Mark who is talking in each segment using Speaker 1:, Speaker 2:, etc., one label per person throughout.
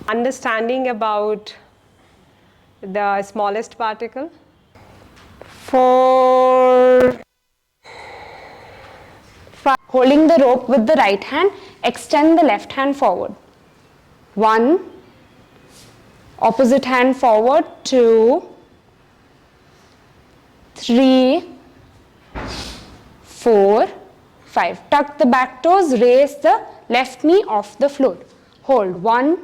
Speaker 1: Understanding about the smallest particle. 4, 5.
Speaker 2: Holding the rope with the right hand, extend the left hand forward. 1, opposite hand forward. 2, 3, 4, 5. Tuck the back toes, raise the left knee off the floor. Hold. 1,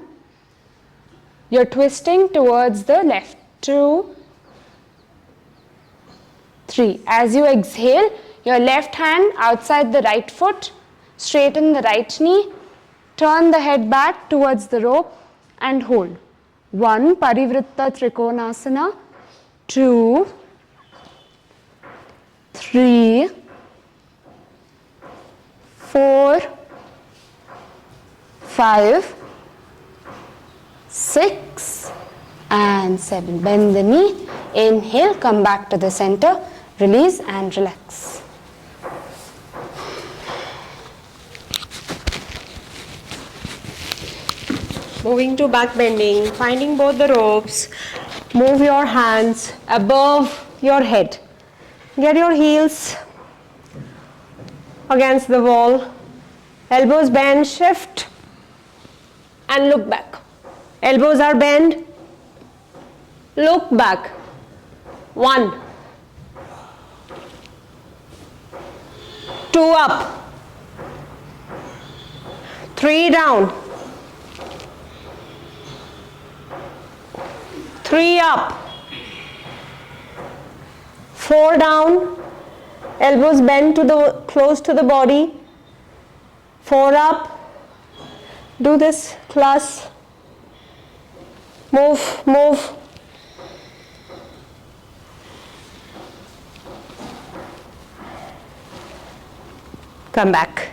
Speaker 2: you're twisting towards the left. 2, 3. As you exhale, your left hand outside the right foot, straighten the right knee, turn the head back towards the rope and hold. 1, Parivritta Trikonasana. 2, 3, 4, 5, 6 and 7. Bend the knee, inhale, come back to the center, release and relax.
Speaker 1: Moving to back bending, finding both the ropes, move your hands above your head. Get your heels against the wall, elbows bend, shift and look back. Elbows are bent, look back. 1, 2 up, 3 down, 3 up, 4 down, elbows bent to the close to the body, 4 up. Do this class. Move, move. Come back.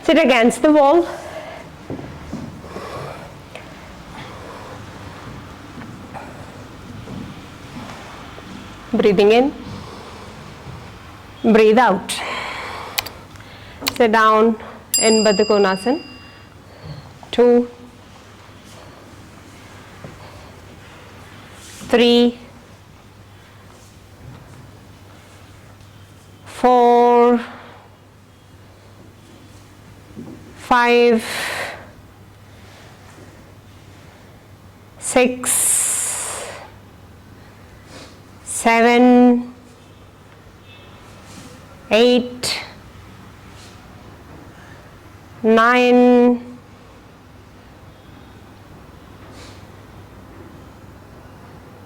Speaker 1: Sit against the wall. Breathing in, breathe out. Sit down in Baddha Konasana. 2, 3, 4, 5, 6, 7, 8, 9,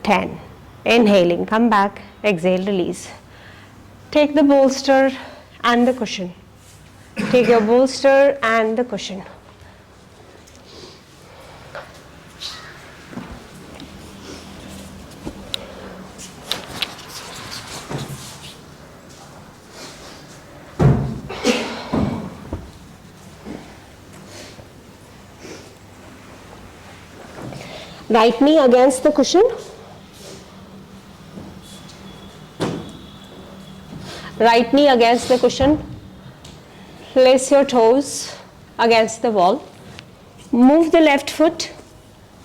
Speaker 1: 10. Inhaling, come back, exhale, release. Take the bolster and the cushion. Take your bolster and the cushion. Right knee against the cushion. Right knee against the cushion. Place your toes against the wall. Move the left foot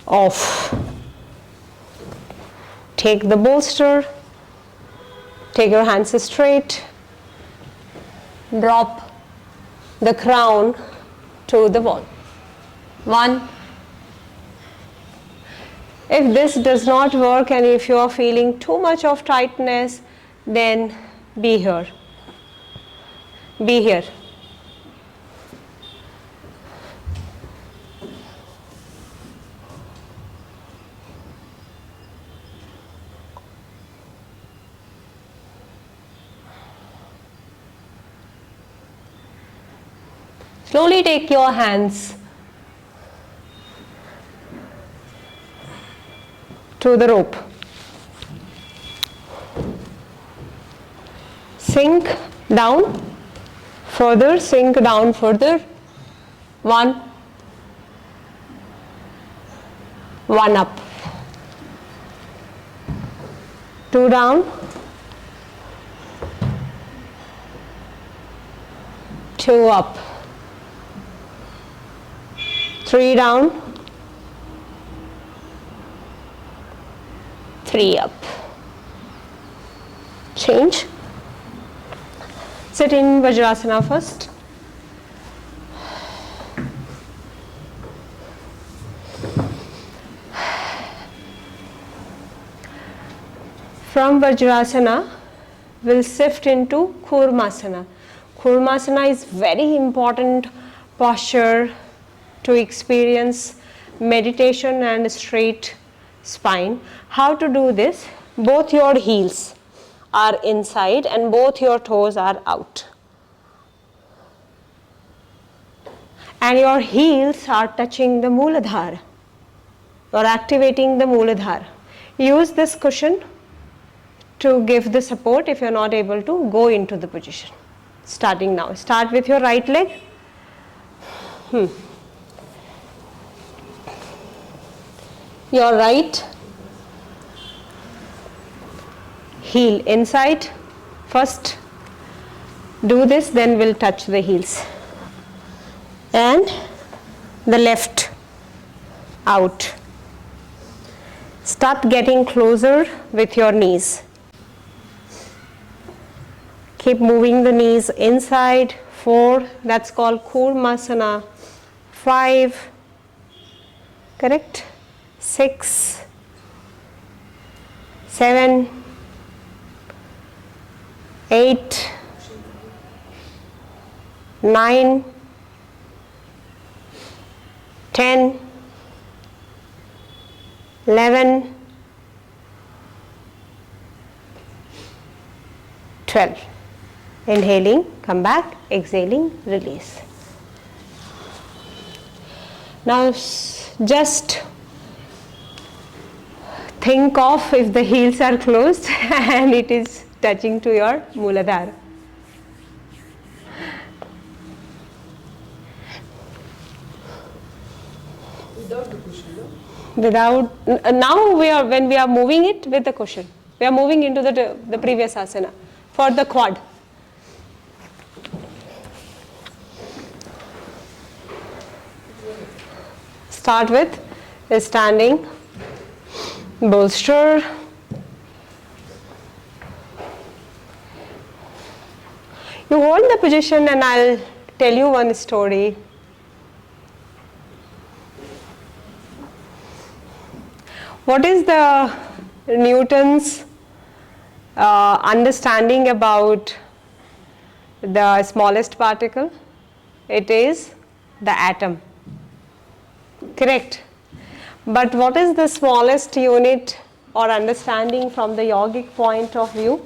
Speaker 1: off. Take the bolster. Take your hands straight. Drop the crown to the wall. 1. If this does not work and if you are feeling too much of tightness, then be here. Be here. Slowly take your hands to the rope. Sink down further, sink down further. 1, 1 up. 2 down. 2 up. 3 down. free up. Change. Sit in Vajrasana first. From Vajrasana, we'll shift into Kurmasana. Kurmasana is very important posture to experience meditation and straight spine. How to do this? Both your heels are inside and both your toes are out. And your heels are touching the Mooladhara or activating the Mooladhara. Use this cushion to give the support if you are not able to go into the position. Starting now. Start with your right leg. Your right heel inside. First do this, then we'll touch the heels. And the left out. Start getting closer with your knees. Keep moving the knees inside. 4, that's called Kurmasana. 5, correct? 6, 7, 8, 9, 10, 11, 12. Inhaling, come back, exhaling, release. Now just think of if the heels are closed and it is touching to your Mooladhara.
Speaker 3: Without the cushion, no?
Speaker 1: Without, now when we are moving it with the cushion, we are moving into the previous asana for the quad. Start with standing, bolster. You hold the position and I'll tell you one story. What is the Newton's understanding about the smallest particle? It is the atom. Correct. But what is the smallest unit or understanding from the yogic point of view?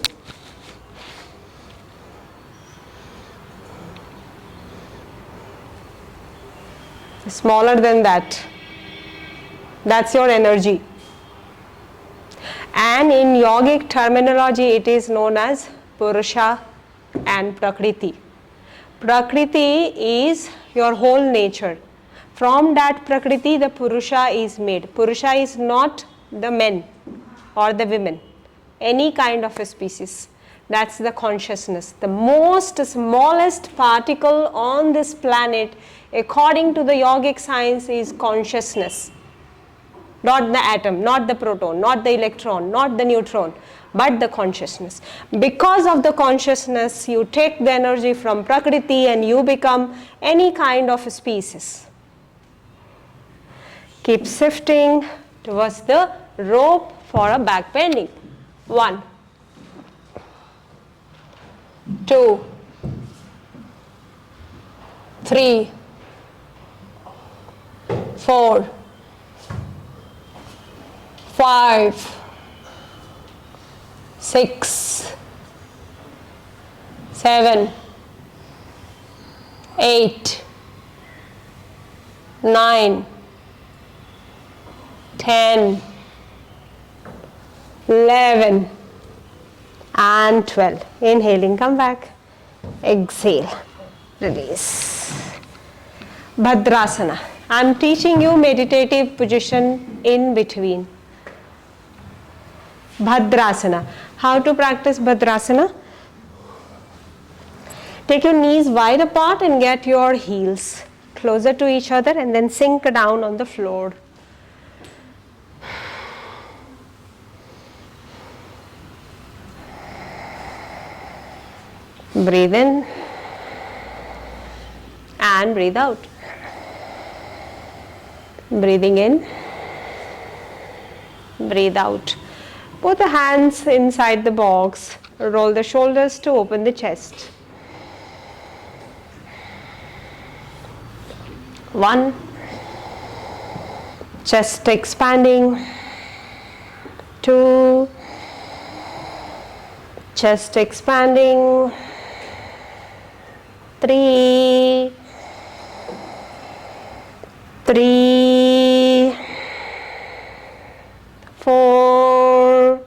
Speaker 1: Smaller than that. That's your energy. And in yogic terminology, it is known as Purusha and Prakriti. Prakriti is your whole nature. From that Prakriti, the Purusha is made. Purusha is not the men or the women, any kind of a species. That's the consciousness. The most smallest particle on this planet, according to the yogic science, is consciousness. Not the atom, not the proton, not the electron, not the neutron, but the consciousness. Because of the consciousness, you take the energy from Prakriti and you become any kind of a species. Keep shifting towards the rope for a back bending. 1, 2, 3, 4, 5, 6, 7, 8, 9, 10, 11 and 12. Inhaling, come back. Exhale, release. Bhadrasana. I am teaching you meditative position in between. Bhadrasana. How to practice Bhadrasana? Take your knees wide apart and get your heels closer to each other and then sink down on the floor. Breathe in and breathe out. Breathing in, breathe out. Put the hands inside the box. Roll the shoulders to open the chest. 1, chest expanding. 2, chest expanding. 3, 4,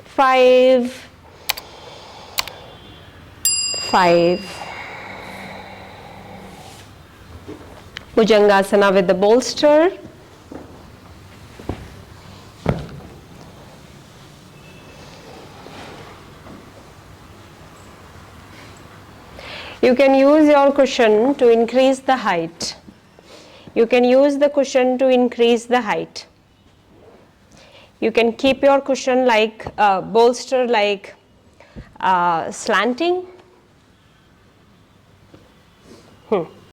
Speaker 1: 5, 5. Bhujangasana with the bolster. You can use your cushion to increase the height. You can use the cushion to increase the height. You can keep your cushion like bolster like slanting.